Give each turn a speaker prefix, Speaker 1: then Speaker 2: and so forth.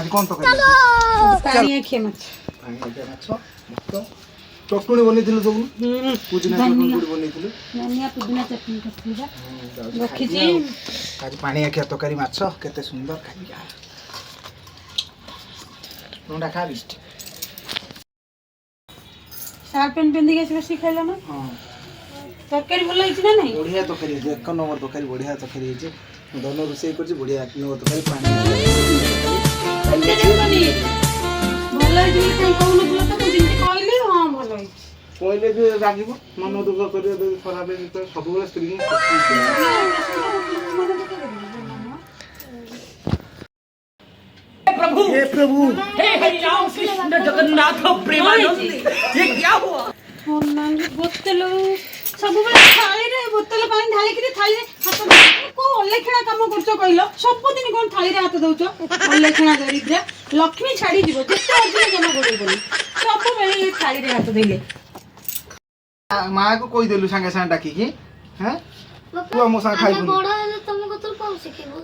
Speaker 1: आज कौन तो
Speaker 2: पानी आखे मत
Speaker 1: चटणी बनी थिलु सब पुदीना चटणी बनी थिलु
Speaker 2: धनिया पुदीना चटनी करथिबा रखी छी
Speaker 1: आज पानी आखे तकारी माछ केते सुंदर खाइया नोंडा खा लिस्ट
Speaker 2: सार पेन पेंदी के बसी खाइला ना
Speaker 1: हां
Speaker 2: तरकारी भल होई ना नहीं
Speaker 1: बढ़िया तकारी एक नंबर तकारी बढ़िया तकारी है दोनों रोषे कर बढ़िया एक नंबर तकारी पानी
Speaker 2: भल होई जे कौन बोला तो जिंदगी कहली हां भल होई
Speaker 1: कहले जे रागिबो मन दुख कर खराब है सब बेला स्त्री
Speaker 3: प्रभु
Speaker 1: हे प्रभु
Speaker 3: हे हरि राम कृष्ण जगन्नाथ प्रेमानंद ये क्या हुआ
Speaker 2: नांगी बोतल सब बेला थाली रे बोतल पानी ढाली के थाली रे हाथ को अलेखणा काम करछो कहिलो सब दिन कोन थाली रे हाथ दउछो अलेखणा दरिद्र लक्ष्मी छाड़ी जीवो जेते अर्जुन जमा गोडे बोली सब बेला ये थाली रे हाथ देले
Speaker 1: माँ को कोई देलु संगे संगे डाकी की हैं तू हम संग खाइबू
Speaker 4: बड़ा है तुम को तो कौन सिखेबो